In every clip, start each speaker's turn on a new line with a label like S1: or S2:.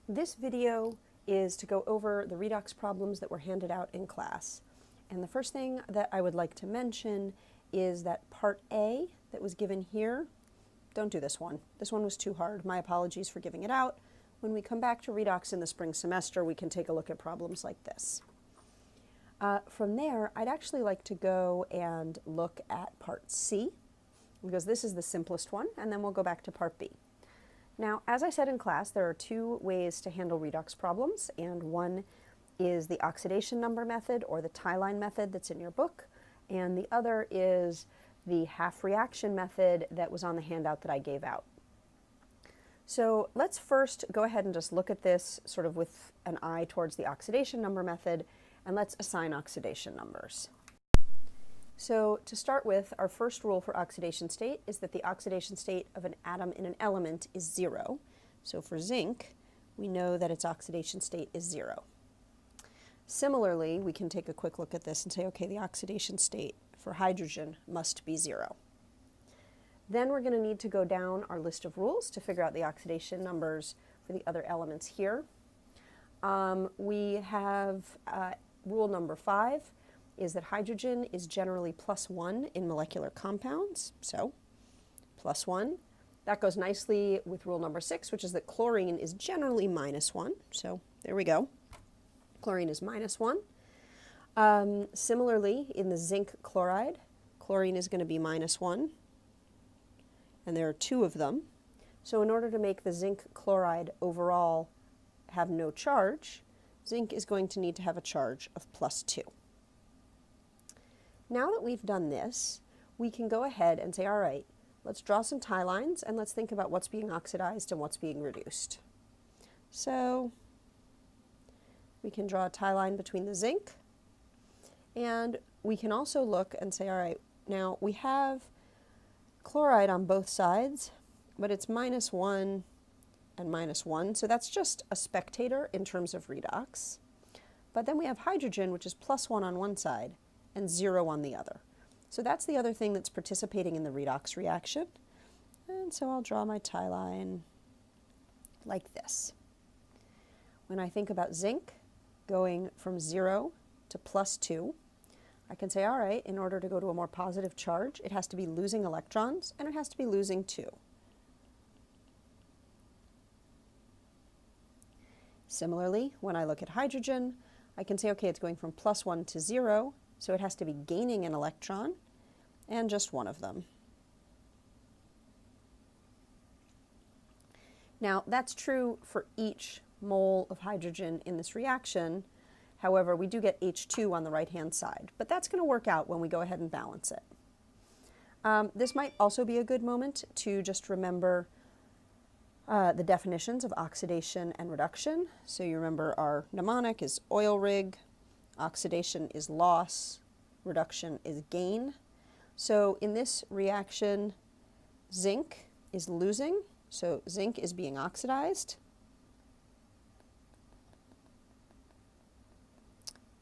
S1: This video is to go over the redox problems that were handed out in class. And the first thing that I would like to mention is that part A that was given here, don't do this one. This one was too hard. My apologies for giving it out. When we come back to redox in the spring semester, we can take a look at problems like this. From there, I'd actually like to go and look at part C, because this is the simplest one, and then we'll go back to part B. Now, as I said in class, there are two ways to handle redox problems, and one is the oxidation number method, or the tie line method that's in your book, and the other is the half reaction method that was on the handout that I gave out. So let's first go ahead and just look at this sort of with an eye towards the oxidation number method, and let's assign oxidation numbers. So to start with, our first rule for oxidation state is that the oxidation state of an atom in an element is 0. So for zinc, we know that its oxidation state is 0. Similarly, we can take a quick look at this and say, okay, the oxidation state for hydrogen must be 0. Then we're going to need to go down our list of rules to figure out the oxidation numbers for the other elements here. We have rule number 5 is that hydrogen is generally +1 in molecular compounds, so +1. That goes nicely with rule number 6, which is that chlorine is generally -1, so there we go. Chlorine is -1. Similarly, in the zinc chloride, chlorine is going to be -1, and there are 2 of them. So in order to make the zinc chloride overall have no charge, zinc is going to need to have a charge of +2. Now that we've done this, we can go ahead and say, all right, let's draw some tie lines and let's think about what's being oxidized and what's being reduced. So we can draw a tie line between the zinc, and we can also look and say, all right, now we have chloride on both sides, but it's -1 and -1, so that's just a spectator in terms of redox. But then we have hydrogen, which is +1 on one side and 0 on the other. So that's the other thing that's participating in the redox reaction. And so I'll draw my tie line like this. When I think about zinc going from 0 to +2, I can say, all right, in order to go to a more positive charge, it has to be losing electrons, and it has to be losing 2. Similarly, when I look at hydrogen, I can say, okay, it's going from +1 to 0, so it has to be gaining an electron, and just one of them. Now, that's true for each mole of hydrogen in this reaction. However, we do get H2 on the right-hand side, but that's going to work out when we go ahead and balance it. This might also be a good moment to just remember the definitions of oxidation and reduction. So you remember our mnemonic is oil rig, oxidation is loss, reduction is gain. So in this reaction, zinc is losing, so zinc is being oxidized.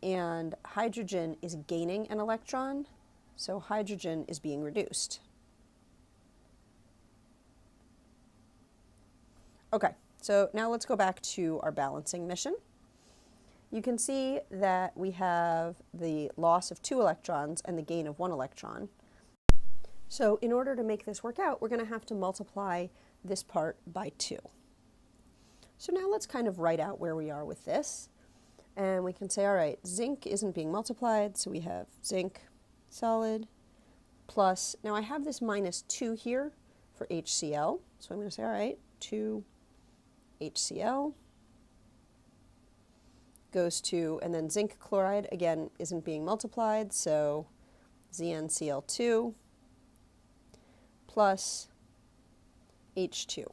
S1: And hydrogen is gaining an electron, so hydrogen is being reduced. Okay, so now let's go back to our balancing mission. You can see that we have the loss of 2 electrons and the gain of 1 electron. So in order to make this work out, we're going to have to multiply this part by 2. So now let's kind of write out where we are with this. And we can say, all right, zinc isn't being multiplied, so we have zinc solid plus, now I have this -2 here for HCl, so I'm going to say, all right, 2 HCl goes to, and then zinc chloride, again, isn't being multiplied, so ZnCl2 plus H2.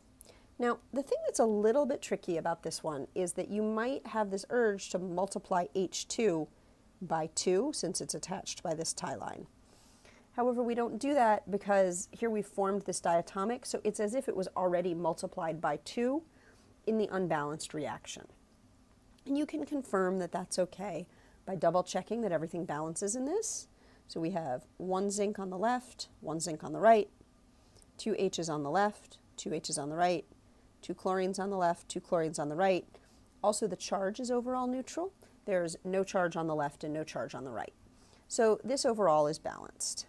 S1: Now, the thing that's a little bit tricky about this one is that you might have this urge to multiply H2 by 2 since it's attached by this tie line. However, we don't do that because here we've formed this diatomic, so it's as if it was already multiplied by 2 in the unbalanced reaction. And you can confirm that that's okay by double checking that everything balances in this. So we have 1 zinc on the left, 1 zinc on the right, 2 H's on the left, 2 H's on the right, 2 chlorines on the left, 2 chlorines on the right. Also, the charge is overall neutral. There's no charge on the left and no charge on the right. So this overall is balanced.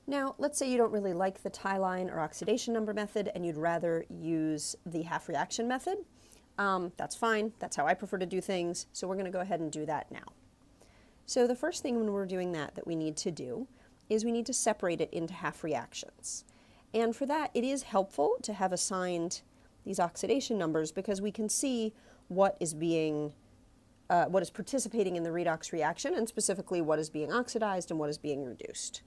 S1: Now, let's say you don't really like the tie line or oxidation number method and you'd rather use the half reaction method. That's fine. That's how I prefer to do things. So we're going to go ahead and do that now. So the first thing when we're doing that we need to do is we need to separate it into half reactions. And for that, it is helpful to have assigned these oxidation numbers because we can see what is participating in the redox reaction, and specifically what is being oxidized and what is being reduced.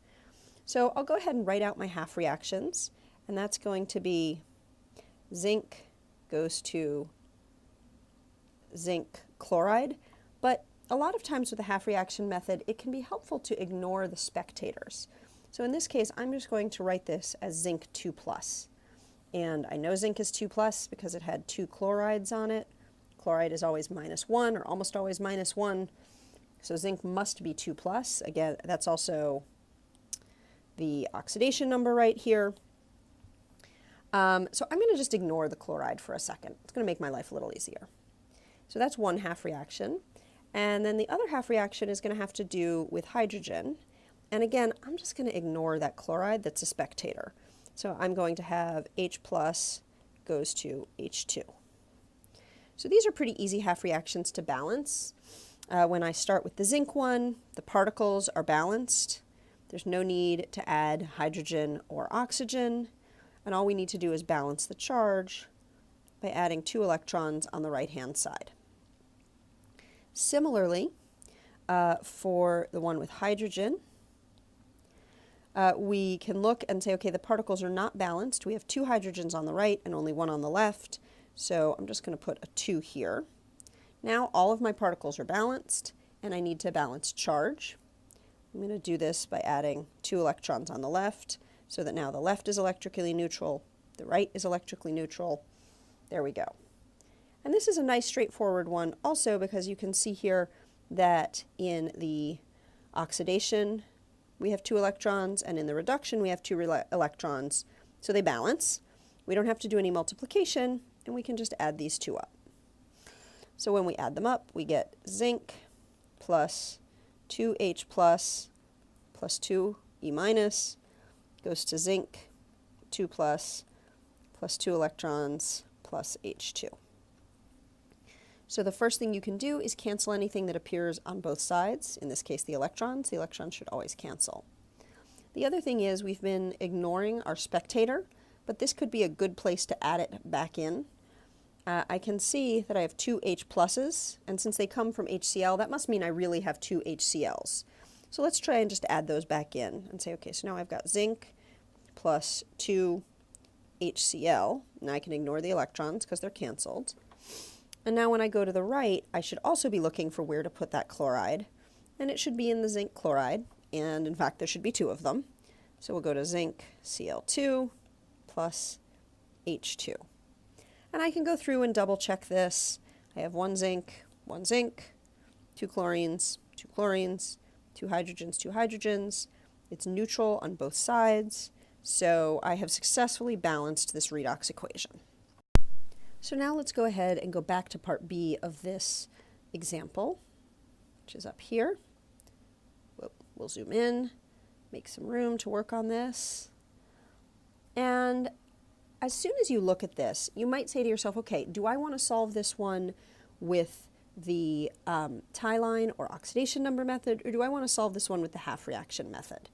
S1: So I'll go ahead and write out my half reactions, and that's going to be zinc goes to zinc chloride, but a lot of times with the half reaction method, it can be helpful to ignore the spectators. So in this case, I'm just going to write this as zinc 2+. And I know zinc is 2+ because it had 2 chlorides on it. Chloride is always -1 or almost always -1. So zinc must be 2+. Again, that's also the oxidation number right here. So I'm going to just ignore the chloride for a second. It's going to make my life a little easier. So that's one half reaction. And then the other half reaction is going to have to do with hydrogen. And again, I'm just going to ignore that chloride that's a spectator. So I'm going to have H+ goes to H2. So these are pretty easy half reactions to balance. When I start with the zinc one, the particles are balanced. There's no need to add hydrogen or oxygen. And all we need to do is balance the charge by adding 2 electrons on the right-hand side. Similarly, for the one with hydrogen, we can look and say, okay, the particles are not balanced. We have 2 hydrogens on the right and only 1 on the left. So I'm just going to put a 2 here. Now all of my particles are balanced, and I need to balance charge. I'm going to do this by adding 2 electrons on the left, so that now the left is electrically neutral, the right is electrically neutral. There we go. And this is a nice straightforward one also because you can see here that in the oxidation we have 2 electrons, and in the reduction we have 2 electrons, so they balance. We don't have to do any multiplication, and we can just add these 2 up. So when we add them up, we get zinc plus 2H plus 2E minus goes to zinc 2 plus 2 electrons plus H2. So the first thing you can do is cancel anything that appears on both sides, in this case the electrons. The electrons should always cancel. The other thing is we've been ignoring our spectator, but this could be a good place to add it back in. I can see that I have 2 H pluses, and since they come from HCl, that must mean I really have 2 HCl's. So let's try and just add those back in and say, okay, so now I've got zinc plus 2 HCl, and I can ignore the electrons because they're canceled. And now when I go to the right, I should also be looking for where to put that chloride, and it should be in the zinc chloride, and in fact there should be 2 of them. So we'll go to zinc Cl2 plus H2. And I can go through and double check this. I have 1 zinc, 2 chlorines, 2 chlorines, 2 hydrogens, 2 hydrogens. It's neutral on both sides, so I have successfully balanced this redox equation. So now let's go ahead and go back to part B of this example, which is up here. We'll zoom in, make some room to work on this. And as soon as you look at this, you might say to yourself, okay, do I want to solve this one with the tie line or oxidation number method, or do I want to solve this one with the half reaction method?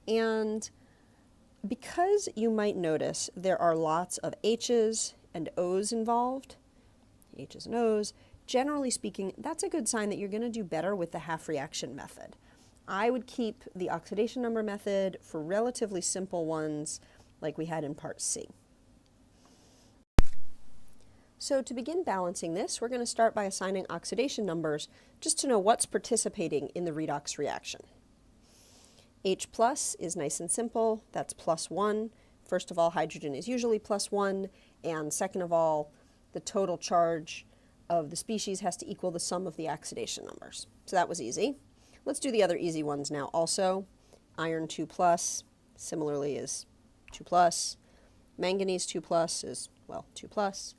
S1: And because you might notice there are lots of H's and O's involved, H's and O's, generally speaking, that's a good sign that you're going to do better with the half reaction method. I would keep the oxidation number method for relatively simple ones like we had in part C. So to begin balancing this, we're going to start by assigning oxidation numbers just to know what's participating in the redox reaction. H plus is nice and simple, that's +1. First of all, hydrogen is usually +1, and second of all, the total charge of the species has to equal the sum of the oxidation numbers. So that was easy. Let's do the other easy ones now also. Iron 2+, similarly is 2+. Manganese 2 plus is, well, 2 plus.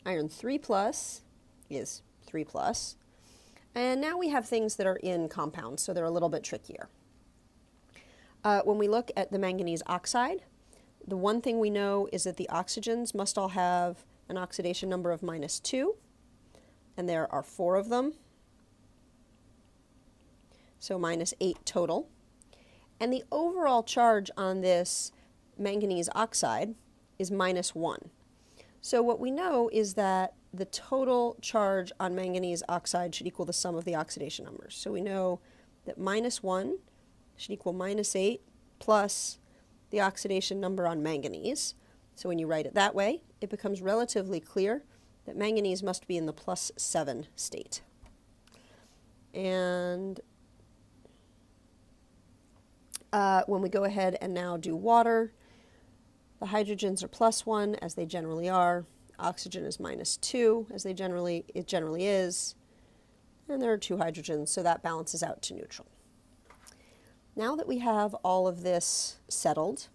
S1: Iron 3 plus is 3 plus. And now we have things that are in compounds, so they're a little bit trickier. When we look at the manganese oxide, the one thing we know is that the oxygens must all have an oxidation number of -2, and there are 4 of them, so -8 total. And the overall charge on this manganese oxide is -1. So what we know is that the total charge on manganese oxide should equal the sum of the oxidation numbers. So we know that -1 should equal -8 plus the oxidation number on manganese. So when you write it that way, it becomes relatively clear that manganese must be in the +7 state. And when we go ahead and now do water, the hydrogens are +1, as they generally are. Oxygen is -2, as it generally is. And there are 2 hydrogens, so that balances out to neutral. Now that we have all of this settled,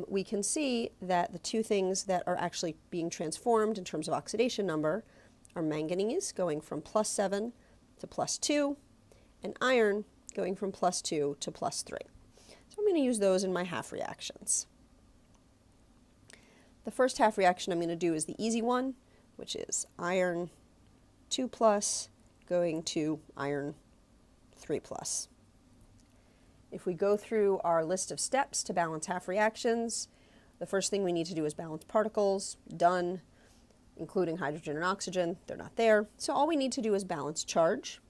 S1: we can see that the 2 things that are actually being transformed in terms of oxidation number are manganese going from +7 to +2, and iron going from +2 to +3. So I'm going to use those in my half reactions. The first half reaction I'm going to do is the easy one, which is iron 2 plus going to iron 3 plus. If we go through our list of steps to balance half reactions, the first thing we need to do is balance particles. Done, including hydrogen and oxygen. They're not there. So all we need to do is balance charge,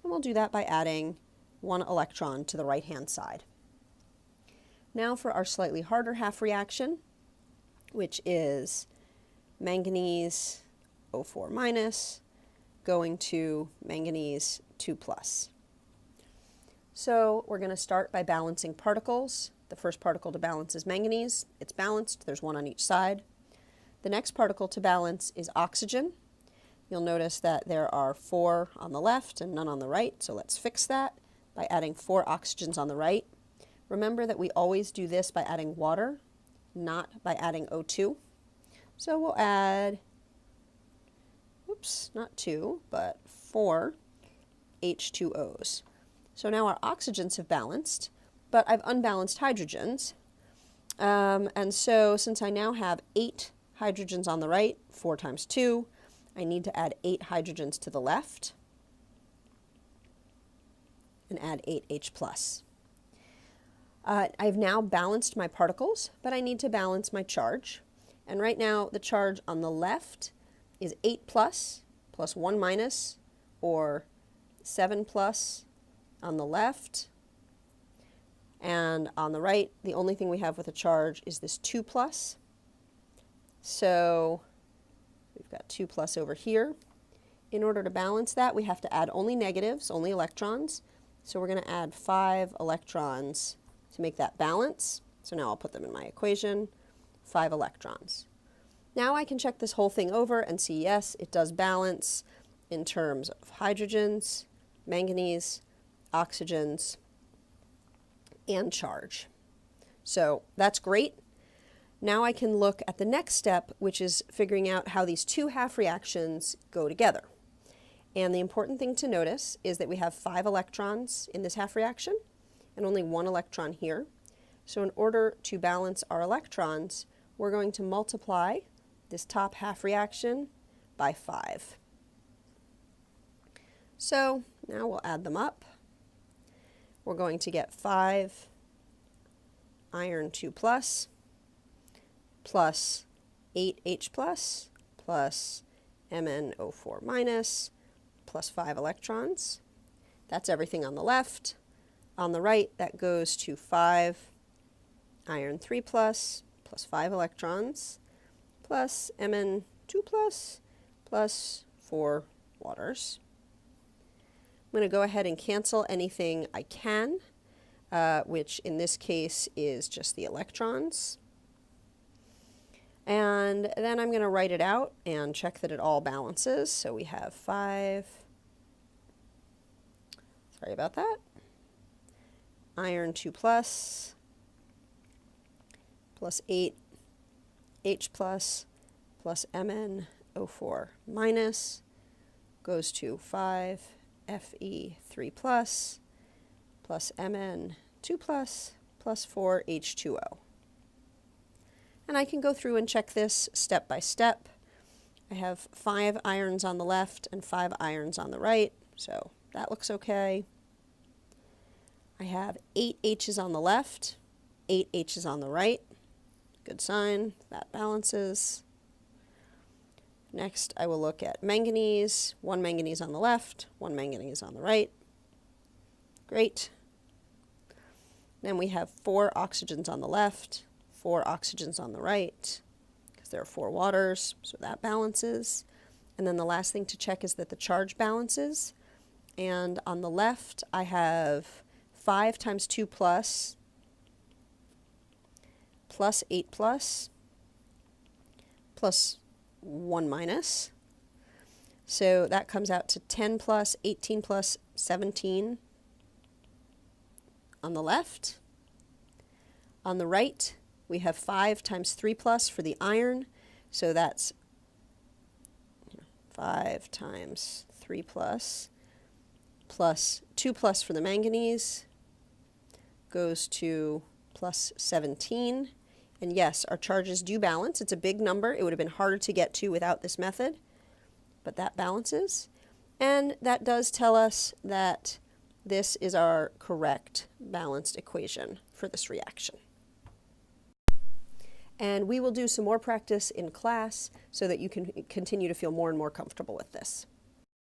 S1: and we'll do that by adding 1 electron to the right-hand side. Now for our slightly harder half reaction, which is manganese O4 minus going to manganese 2 plus. So we're going to start by balancing particles. The first particle to balance is manganese. It's balanced. There's 1 on each side. The next particle to balance is oxygen. You'll notice that there are 4 on the left and none on the right, so let's fix that by adding 4 oxygens on the right. Remember that we always do this by adding water, not by adding O2. So we'll add, oops, not 2, but 4 H2Os. So now our oxygens have balanced, but I've unbalanced hydrogens. And so since I now have 8 hydrogens on the right, 4 times 2, I need to add 8 hydrogens to the left and add 8H plus. I've now balanced my particles, but I need to balance my charge. And right now the charge on the left is 8 plus 1 minus, or 7 plus on the left. And on the right, the only thing we have with a charge is this 2 plus. So we've got 2 plus over here. In order to balance that, we have to add only negatives, only electrons. So we're going to add 5 electrons to make that balance. So now I'll put them in my equation, 5 electrons. Now I can check this whole thing over and see, yes, it does balance in terms of hydrogens, manganese, oxygens, and charge. So that's great. Now I can look at the next step, which is figuring out how these 2 half reactions go together. And the important thing to notice is that we have 5 electrons in this half reaction and only 1 electron here. So in order to balance our electrons, we're going to multiply this top half reaction by 5. So now we'll add them up. We're going to get 5 iron 2 plus 8H plus MnO4 minus plus 5 electrons. That's everything on the left. On the right, that goes to 5 iron 3 plus 5 electrons plus Mn2 plus 4 waters. I'm going to go ahead and cancel anything I can, which in this case is just the electrons. And then I'm going to write it out and check that it all balances. So we have 5, sorry about that, iron 2 plus 8 H plus MnO4 minus goes to 5 Fe3 plus Mn2 plus 4 H2O. And I can go through and check this step by step. I have 5 ions on the left and 5 ions on the right, so that looks okay. I have 8 H's on the left, 8 H's on the right. Good sign, that balances. Next, I will look at manganese. 1 manganese on the left, 1 manganese on the right. Great. Then we have 4 oxygens on the left, 4 oxygens on the right, because there are 4 waters, so that balances. And then the last thing to check is that the charge balances. And on the left, I have 5 times 2 plus 8 plus 1 minus. So that comes out to 10 plus, 18 plus, 17 on the left. On the right, we have 5 times 3 plus for the iron, so that's 5 times 3 plus 2 plus for the manganese goes to plus 17. And yes, our charges do balance. It's a big number. It would have been harder to get to without this method, but that balances. And that does tell us that this is our correct balanced equation for this reaction. And we will do some more practice in class so that you can continue to feel more and more comfortable with this.